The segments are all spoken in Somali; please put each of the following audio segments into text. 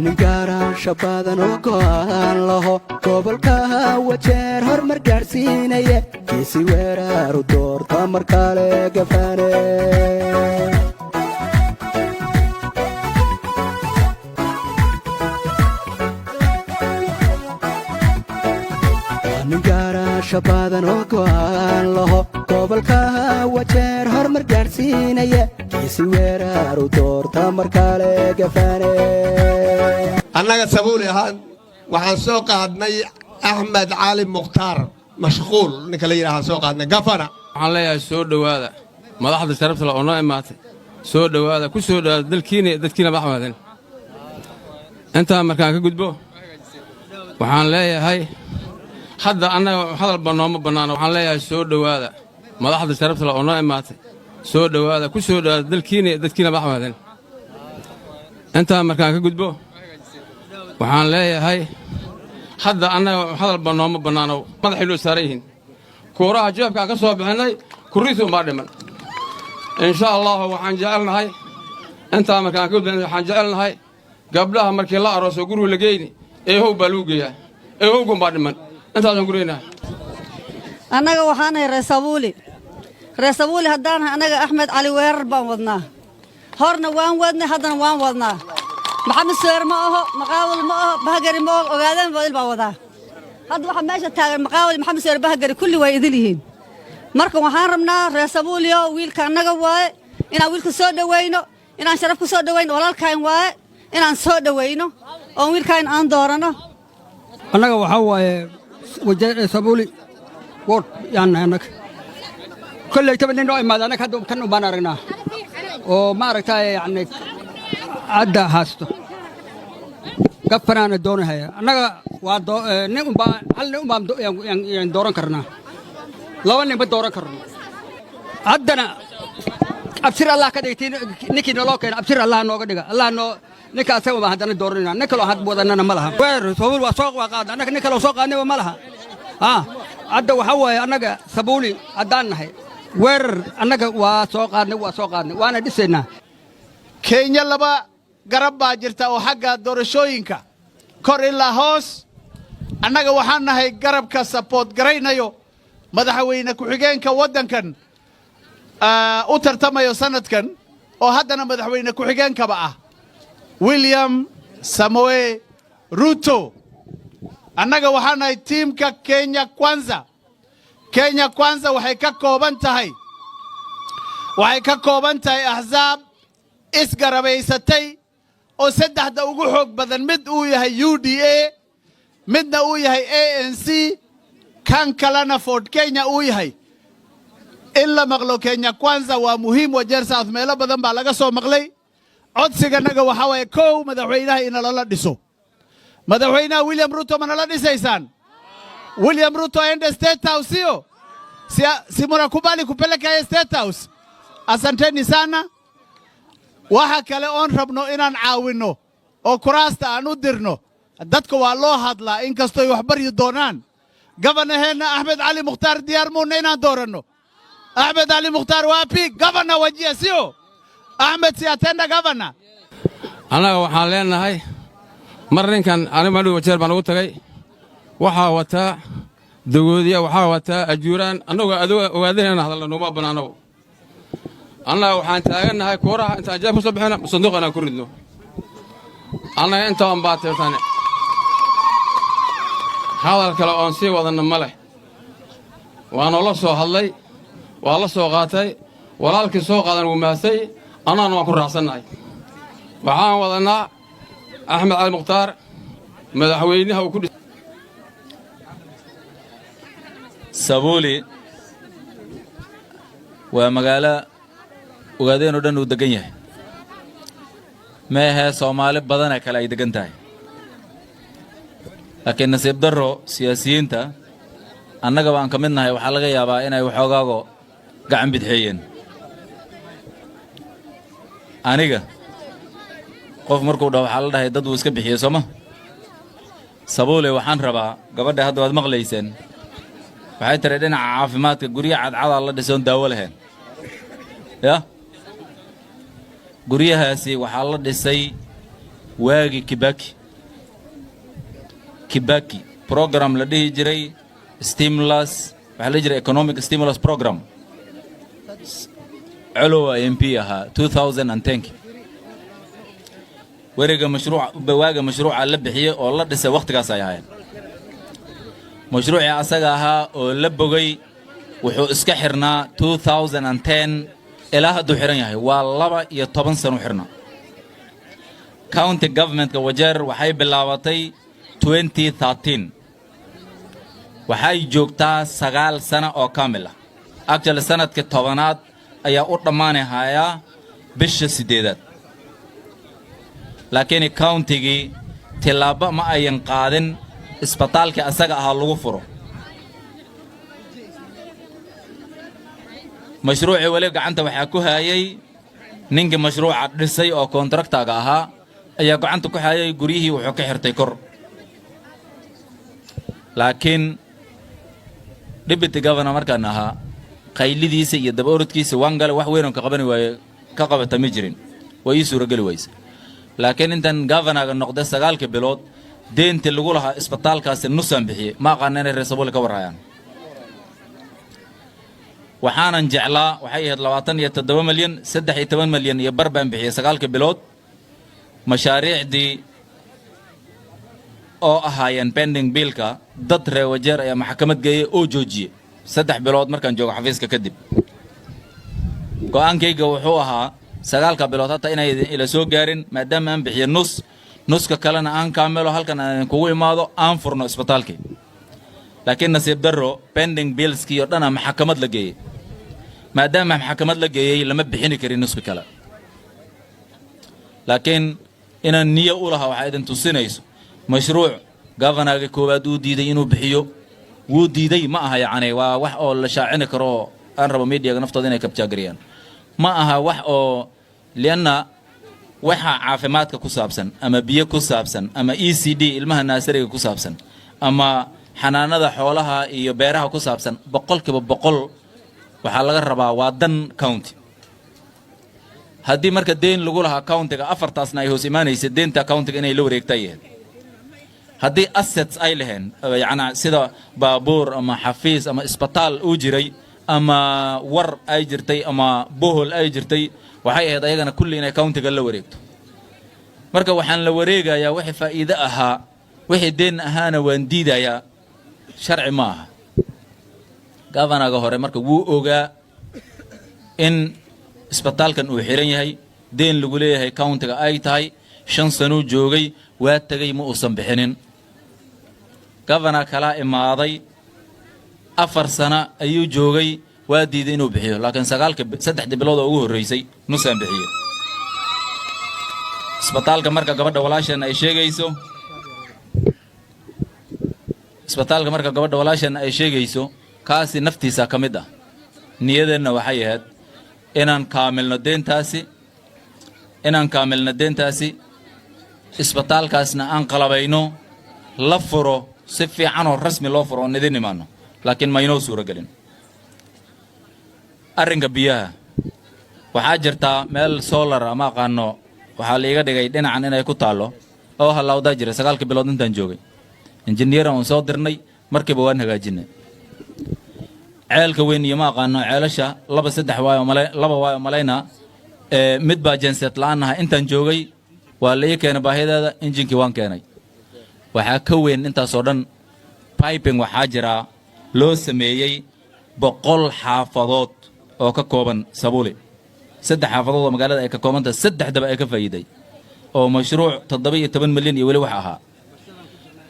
ninkara shabadan oo go'aan laho gobolka wajeer hormar gaarsiinaya kiisi weeraaru doorta markale gafane ninkara shabadan oo go'aan laho gobolka wajeer hormar gaarsiinaya kiisi weeraaru doorta markale gafane annaga sabuuli ahaan waxaan soo qaadnay axmed cali mukhtaar mashquul ninka la yidhaahaan soo qaadnay gafana waxaan leeyahay soo dhowaada madaxda sharafta leh oo noo imaatay soo dhowaada ku soo dhowaada dalkiina iyo dadkiina baxmaadin intaa markaan ka gudbo waxaan leeyahay hadda annaga hadalba nooma bannaano waxaan leeyahay soo dhowaada madaxda sharafta leh oo noo imaatay soo dhowaada ku soo dhowaada dalkiina iyo dadkiina baxmaadin intaa markaan ka gudbo waxaan leeyahay hadda annaga hadalba nooma bannaano madaxay loo saaran yihiin kuuraha jeebkaan ka soo bixinnay kurriisu umbaa dhiman insha allahu waxaan jecelnahay intaa markaan ka gudbana waxaan jecelnahay gabdhaha markii la arooso gurigu la geyni eehow baa lagu geeyaa eehowgumbaa dhiman intaasaan guraynaha annaga waxaanahay reesabuuli haddaanahay annaga axmed cali weerar baan wadnaa horna waan wadnay haddana waan wadnaa maxamed suweer ma aho maqaawil ma aho bahagari ma aho ogaadeen boodil baa wadaa hadda waxaa meesha taagan maqaawil maxamed suweer bahagari kulli way idil yihiin marka waxaan rabnaa reesabuuliyo wiilka annaga waaye inaan wiilka soo dhowayno inaan sharaf ku soo dhowayno walaalkayn waaye inaan soo dhowayno oon wiilkayn aan dooranno annaga waxaa waaye reesabuuli wood yaannahay annaga kolley toban nin oo imaada annaga hadda kan u baan aragnaa oo maaragtay yacni cadda haasto gafanaana doonahaya annaga waa nin unbaa hal nin unbaan yaan dooran karnaa laba ninba dooran karno haddana absir allah ka dhigtay ninkii naloo keena absir allah nooga dhiga allah noo ninka asaga baa haddana dooranayna nin kaloo had wadannana ma laha weer sabuul waa soo qaadna annaga nin kaloo soo qaadnayba ma laha hadda waxaa waaye annaga sabuuli haddaan nahay weerar annaga waa soo qaadnay waana dhisaynaa kenya laba garab baa jirta oo xagga doorashooyinka kor ilaa hoos annaga waxaan nahay garabka saboort garaynayo madaxweyne ku-xigeenka waddankan u tartamayo sannadkan oo haddana madaxweyne ku-xigeenkaba ah william samoe ruto annaga waxaan nahay tiimka kenya kwanza waxay ka kooban tahay axsaab isgarabaysatay oo saddexda ugu xoog badan mid uu yahay UDA midna uu yahay ANC kan kalena Ford Kenya uu yahay in la maqlo Kenya Kwanza waa muhiim Wajeer South meelo badan baa laga soo maqlay codsiganaga waxa way koow madaxweynaha in la dhiso madaxweynaha William Ruto ma la dhisaysaan William Ruto aende State House sio si mnakubali kupeleka State House asanteni sana waxa kale oon rabno inaan caawinno oo kuraasta aan u dirno dadka waa loo hadlaa in kastoo wax bari doonaan gabanaheena Axmed Cali Mukhtaar diyaar muuna inaan dooranno Axmed Cali Mukhtaar waapi gabana wajiya sio Axmed si atenda gabana annaga waxaan leenahay mar ninkan aniga madhow Wajeer baan ugu tagay waxaa wataa dagoodiya waxaa wataa ajuuraan annaga ogaadeenana hadalna nooma banaano annaga waxaan taagannahay kuuraha intaan jeeb ku soo bixina sanduuq inaan ku ridno annaga intaan baataytane hadal kale oon sii wadanna ma leh waanoo la soo hadlay waa la soo qaatay walaalkii soo qaadan wuu mahasay annagana waan ku raacsannahay waxaan wadannaa axmed cali mukhtaar madaxweynaha uu ku dhis sabuuli waa magaalo ogaadeen oo dhan uu degan yahay meehe Soomaali badan kale ay degan tahay laakiin nasiib darro siyaasiyiinta annaga baan ka midnahay waxa laga yaabaa inay waxoogaago gacan bidxeeyeen aniga qof markuu dhaw waxa la dhahay dad uu iska bixiyay Sooma sabuule waxaan rabaa gabadha hadda waad maqlayseen waxay tiri dhinaca caafimaadka guriga cadcad la dhisoon daawo lahayn ya guriyahaasi waxaa la dhisay واجي كيباكي program لديه جري stimulus وحلا جري economic stimulus program علو MP ها 2010 ورقة مشروع بواقع مشروع على بحية والله لسه وقت قاسي هاي مشروع أساقها ولبقي وحو اسكحرنا 2010 إلى هدو حرنا هاي والله يطبن سنو حرنا county government كوجر وحي بلاواتي 2013 وحي جوكتا سغال سنة أو كاملة أكتل سنة كتوانات أيا أطماني هايا بش سيديدات لكن كاونتيجي تلابا ما أين قادن اسبطال كأساقا هالغفرو مشروعي وليق عنتا وحاكوها يي نينجي مشروع رسي أو كونتراكتا قاها أيا قعنتا كوها يي قريه وحوكي حرتي كر لكن دبتي غافنا مركانها قيلي ديسي يدبورت كيسي وانقال وحوينو كقبني وكقبة مجرين ويسو رجل ويس لكن انت غافنا النقطة سقال كبلود دين تلقولها اسبطال كاس النص بحي ما قاننا الرسول كورايان وحانا جعلا وحيه لواتن يتدوى مليون 8 مليون يبربن بحي سقال كبلود مشاريع دي oo ahaayeen pending biilka dad reewajeer ayaa maxkamad geeyay oo joojiyay 3 bilood markaan joogo xafiiska kadib go'aankayga wuxuu ahaa 9 bilood hata inay ila soo gaarin maadaama aan bixiyo nuska kalena aan kaamilo halkan aan kugu imaado aan furno isbitaalkii laakiin nasiib darro pending billski oo dhan maxkamad la geeyay maadaama maxkamad la geeyay lama bixin karin nuska kale laakiin inaan niyo u lahaa waxa idin tusinayso مشروع غافناغا كوباد uu diiday inuu bixiyo wuu diiday ma aha yaani waa wax oo la shaacin karo aan rabo media naftooda inay kabja gariyaan ma aha wax oo liana waxa caafimaadka ku saabsan ama biyo ku saabsan ama ECD ilmaha naasariga ku saabsan ama xanaanada xoolaha iyo beeraha ku saabsan 100% waxa laga rabaa waa dan county hadii marka deen lagu lahaa countiga afartaasna ay hoos imaanaysa deenta countiga inay la wareegtayeen هدي assets أي لهن يعني سيدا بابور أما حفيز أما إسبطال أوجري أما ور أي جرتي أما بوهل أي جرتي وحي هذا يجنا كلنا كاونت قال لوريكتو مركا وحن لوريجا يا وحي فائدة أها وحي دين أهانا ونديدا يا شرع ماها قافنا جهوري مركا وو أوجا إن إسبطال كان وحيرين هاي دين لقوليه هاي كاونت أي تاي شن سنو جوجي واتجي مؤسم بحنين كفنا كلا إماضي أفر سنة أيو جوجي وادي دينو بحيه لكن سقالك 3 بلاد أوه الرئيسي نسم بحيه اسبطال كمركا قبض ولاشن أي شيء جيسو اسبطال كمركا قبض ولاشن أي شيء جيسو كاسي نفتي ساكمدة نيدنا وحيات إنن كاملنا دين تاسي اسبطال كاسنا أنقلبينو لفرو سفي عنو رسمي لفرو نديني مانو لكن ما ينو سورة قلن أرنق بيها وحاجرتا ميل سولر أما قانو وحاليقا ديغاي دينا عنينا يكو تالو أو هلاو داجري سقالك بلودن تنجوغي انجنيرا ونصودرني مركب وان هجاجيني عيالك وين يما قانو عيالشا لبا 3 وايو ملاينا مدبا جنسيت لانها انتان جوغي واللي كان باهيدا انجن كي وان كاني waxaa ka weyn intaas oo dhan piping waxaa jira loo sameeyay 100 xaafadood oo ka kooban Sabuli 3 xaafadood oo magaalada ay ka koobanta 3 daba ay ka faa'iiday oo mashruuc 17 milyan iyo wali wax ahaa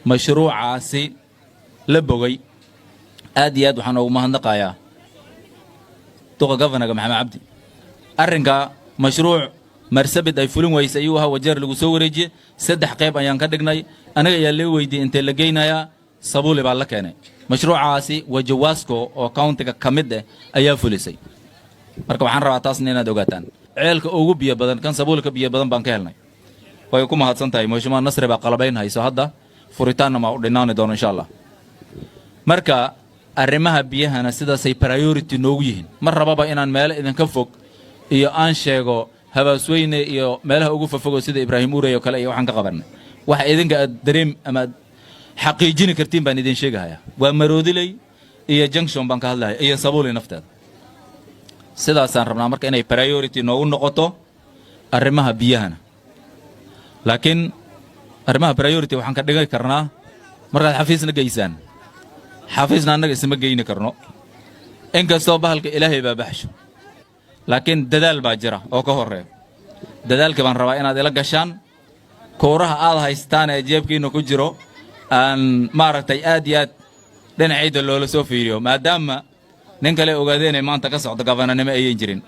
mashruucaasi la bogay aad iyo aad waxaan ugu mahadnaqayaa duqa gafanaga Maxamed Cabdi arrinka mashruuc marsabid ay fulin waysa ayuu ahaa wajeer lagu soo wareejiyay 3 qayb ayaan ka dhignay anaga ayaa la weydiiyay inta la geynaya Sabuli baa la keenay mashruucaasi wajawaasko oo countiga kamid ah ayaa fulisay marka waxaan rabaa taas inaad ogaataan ceelka ugu biyo badan kan Sabuli ka biyo badan baan ka helnay way ku mahadsan tahay Mheshimiwa Nasri baa qalabayn hayso hadda furitaanna ma u dhinaani doono insha Allah marka arrimaha biyahana sidaas ay priority noogu yihiin mar rababa inaan meel idin ka fog iyo aan sheego habaasweyne iyo meelaha ugu fafogo sida Ibraahim Uurey oo kale iyo waxaan ka qabanay wax idinka aad dareem ama xaqiijin kartiin baan idin sheegayaa waa Maroodiley iyo junction baan ka hadlahay iyo Sabuuli nafteeda sidaasaan rabnaa marka inay priority noogu noqoto arrimaha biyahana laakiin arrimaha priority waxaan ka dhigay karnaa markaad xafiisna geysaan xafiisna annaga isma geyni karno inkastoo bahalka Ilaahay baa baxsho laakiin dadaal baa jira oo ka horeeyo dadaalka baan rabaa inaad ila gashaan kooraha aad haystaan ee jeebkiina ku jiro aan maaragtay aad iyo aad dhinacayda loola soo fiiriyo maadaama nin kale ogaadeen maanta ka socdo gabananimo ayeen jirin